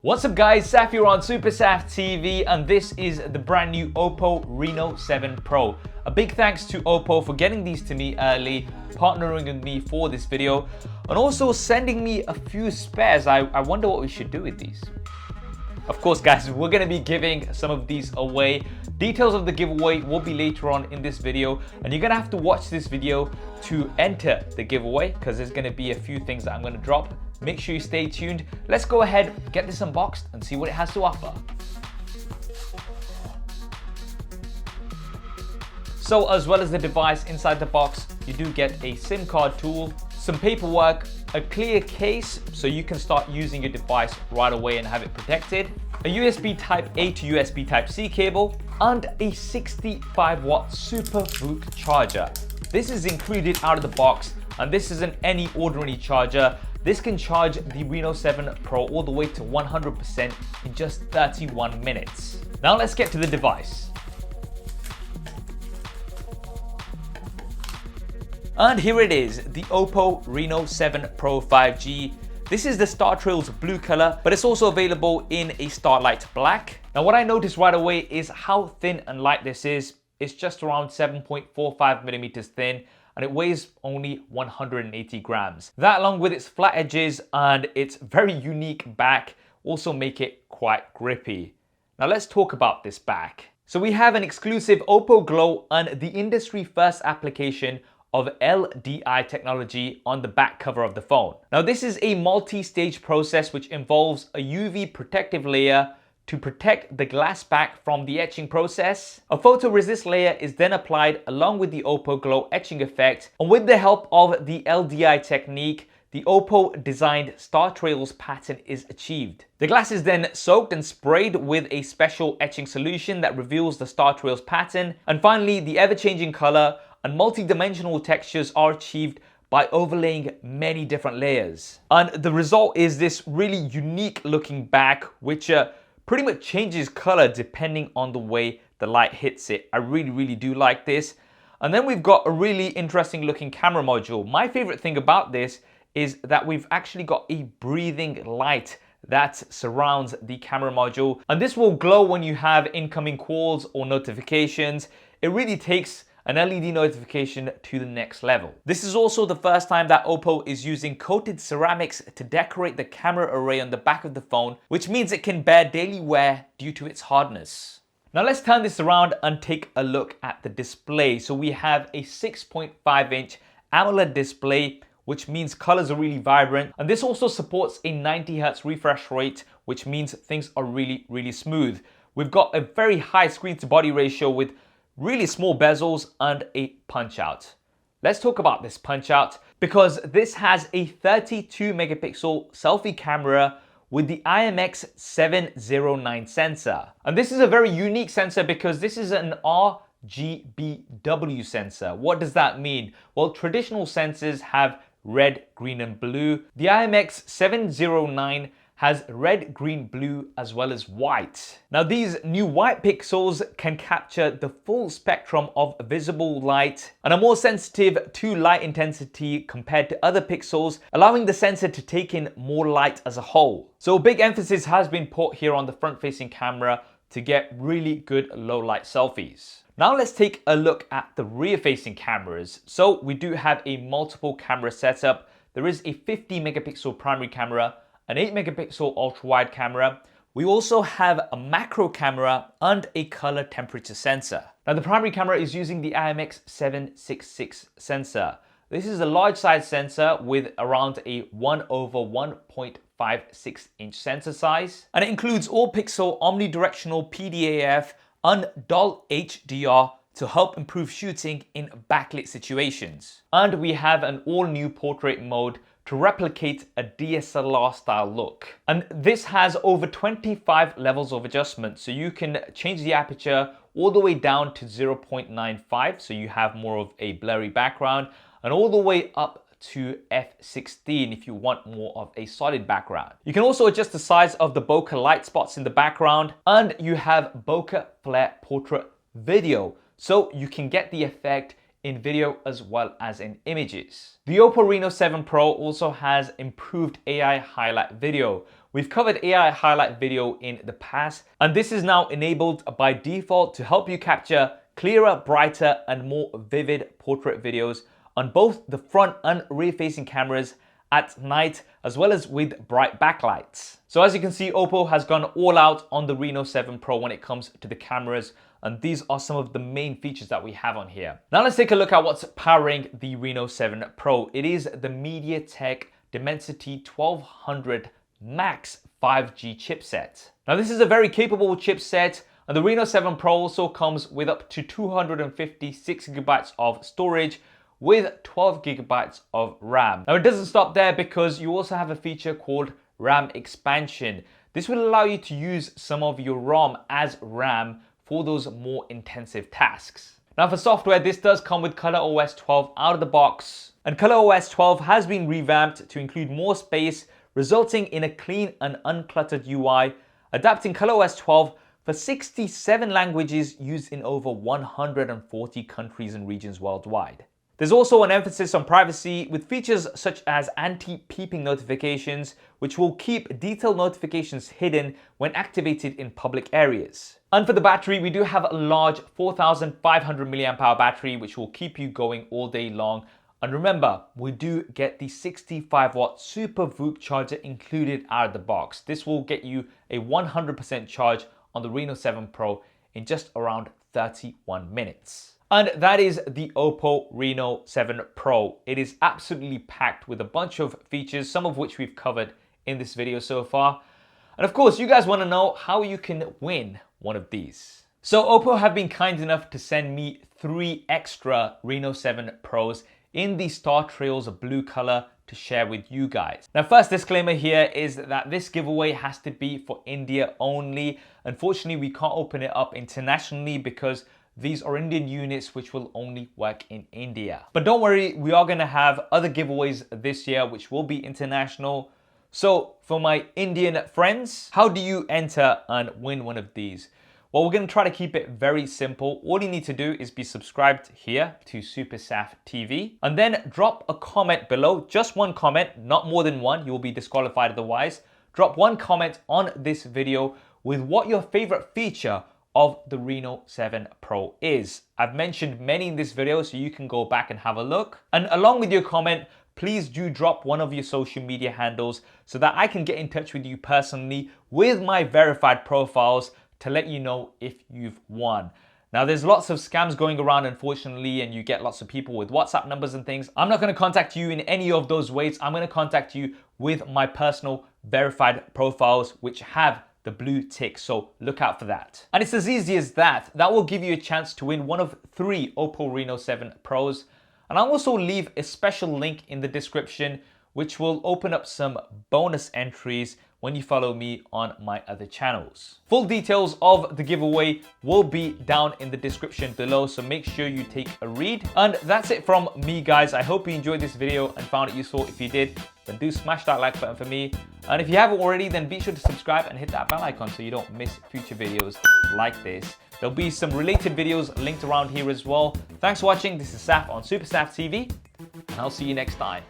What's up guys, Saf here on SuperSaf TV, and this is the brand new Oppo Reno 7 Pro. A big thanks to Oppo for getting these to me early, partnering with me for this video, and also sending me a few spares. I wonder what we should do with these. Of course guys, we're going to be giving some of these away. Details of the giveaway will be later on in this video, and you're going to have to watch this video to enter the giveaway because there's going to be a few things that I'm going to drop. Make sure you stay tuned. Let's go ahead, get this unboxed and see what it has to offer. So as well as the device inside the box, you do get a SIM card tool, some paperwork, a clear case so you can start using your device right away and have it protected, a USB Type A to USB Type C cable, and a 65-watt SuperVOOC charger. This is included out of the box, and this isn't any ordinary charger. This can charge the Reno 7 Pro all the way to 100% in just 31 minutes. Now let's get to the device. And here it is, the Oppo Reno 7 Pro 5G. This is the StarTrails blue color, but it's also available in a Starlight black. Now what I noticed right away is how thin and light this is. It's just around 7.45 millimeters thin, and it weighs only 180 grams. That, along with its flat edges and its very unique back, also make it quite grippy. Now let's talk about this back. So we have an exclusive Oppo Glow and the industry first application of LDI technology on the back cover of the phone. Now this is a multi-stage process which involves a UV protective layer to protect the glass back from the etching process. A photoresist layer is then applied along with the Oppo Glow etching effect, and with the help of the LDI technique, the Oppo designed StarTrails pattern is achieved. The glass is then soaked and sprayed with a special etching solution that reveals the StarTrails pattern, and finally the ever-changing color and multi-dimensional textures are achieved by overlaying many different layers. And the result is this really unique looking back, which pretty much changes color depending on the way the light hits it. I really do like this. And then we've got a really interesting looking camera module. My favorite thing about this is that we've actually got a breathing light that surrounds the camera module, and this will glow when you have incoming calls or notifications. It really takes an LED notification to the next level. This is also the first time that Oppo is using coated ceramics to decorate the camera array on the back of the phone, which means it can bear daily wear due to its hardness. Now let's turn this around and take a look at the display. So we have a 6.5-inch AMOLED display, which means colors are really vibrant. And this also supports a 90 Hz refresh rate, which means things are really smooth. We've got a very high screen to body ratio with really small bezels and a punch out. Let's talk about this punch out because this has a 32 megapixel selfie camera with the IMX709 sensor. And this is a very unique sensor because this is an RGBW sensor. What does that mean? Well, traditional sensors have red, green and blue. The IMX709 has red, green, blue, as well as white. Now these new white pixels can capture the full spectrum of visible light and are more sensitive to light intensity compared to other pixels, allowing the sensor to take in more light as a whole. So a big emphasis has been put here on the front-facing camera to get really good low-light selfies. Now let's take a look at the rear-facing cameras. So we do have a multiple camera setup. There is a 50 megapixel primary camera, an 8 megapixel ultra wide camera. We also have a macro camera and a color temperature sensor. Now the primary camera is using the IMX766 sensor. This is a large size sensor with around a 1/1.56 inch sensor size. And it includes all pixel omnidirectional PDAF and dual HDR to help improve shooting in backlit situations. And we have an all new portrait mode to replicate a DSLR style look. And this has over 25 levels of adjustment, so you can change the aperture all the way down to 0.95, so you have more of a blurry background, and all the way up to f16 if you want more of a solid background. You can also adjust the size of the bokeh light spots in the background, and you have bokeh flare portrait video, so you can get the effect in video as well as in images. The Oppo Reno 7 Pro also has improved AI highlight video, We've covered AI highlight video in the past, and this is now enabled by default to help you capture clearer, brighter, and more vivid portrait videos on both the front and rear facing cameras at night, as well as with bright backlights. So as you can see, Oppo has gone all out on the Reno 7 Pro when it comes to the cameras, and these are some of the main features that we have on here. Now let's take a look at what's powering the Reno 7 Pro. It is the MediaTek Dimensity 1200 Max 5G chipset. Now this is a very capable chipset, and the Reno 7 Pro also comes with up to 256 gigabytes of storage with 12 gigabytes of RAM. Now it doesn't stop there, because you also have a feature called RAM expansion. This will allow you to use some of your ROM as RAM for those more intensive tasks. Now for software, this does come with ColorOS 12 out of the box, and ColorOS 12 has been revamped to include more space, resulting in a clean and uncluttered UI, adapting ColorOS 12 for 67 languages used in over 140 countries and regions worldwide. There's also an emphasis on privacy with features such as anti-peeping notifications, which will keep detailed notifications hidden when activated in public areas. And for the battery, we do have a large 4500 mAh battery, which will keep you going all day long. And remember, we do get the 65 watt Super VOOC charger included out of the box. This will get you a 100% charge on the Reno 7 Pro in just around 31 minutes. And that is the Oppo Reno 7 Pro. It is absolutely packed with a bunch of features, some of which we've covered in this video so far. And of course, you guys want to know how you can win one of these. So Oppo have been kind enough to send me 3 extra Reno 7 Pros in the Star Trails blue color to share with you guys. Now, first disclaimer here is that this giveaway has to be for India only. Unfortunately, we can't open it up internationally because these are Indian units which will only work in India. But don't worry, we are going to have other giveaways this year which will be international. So for my Indian friends, how do you enter and win one of these? Well, we're going to try to keep it very simple. All you need to do is be subscribed here to SuperSaf TV, and then drop a comment below, just one comment, not more than one, you will be disqualified otherwise. Drop one comment on this video with what your favorite feature of the Reno 7 Pro is. I've mentioned many in this video, so you can go back and have a look. And along with your comment, please do drop one of your social media handles so that I can get in touch with you personally with my verified profiles to let you know if you've won. Now, there's lots of scams going around, unfortunately, and you get lots of people with WhatsApp numbers and things. I'm not going to contact you in any of those ways. I'm going to contact you with my personal verified profiles, which have the blue tick, so look out for that. And it's as easy as that. That will give you a chance to win one of 3 Oppo Reno 7 Pros. And I'll also leave a special link in the description, which will open up some bonus entries when you follow me on my other channels. Full details of the giveaway will be down in the description below, so make sure you take a read. And that's it from me, guys. I hope you enjoyed this video and found it useful. If you did, then do smash that like button for me. And if you haven't already, then be sure to subscribe and hit that bell icon so you don't miss future videos like this. There'll be some related videos linked around here as well. Thanks for watching. This is Saf on SuperSaf TV, and I'll see you next time.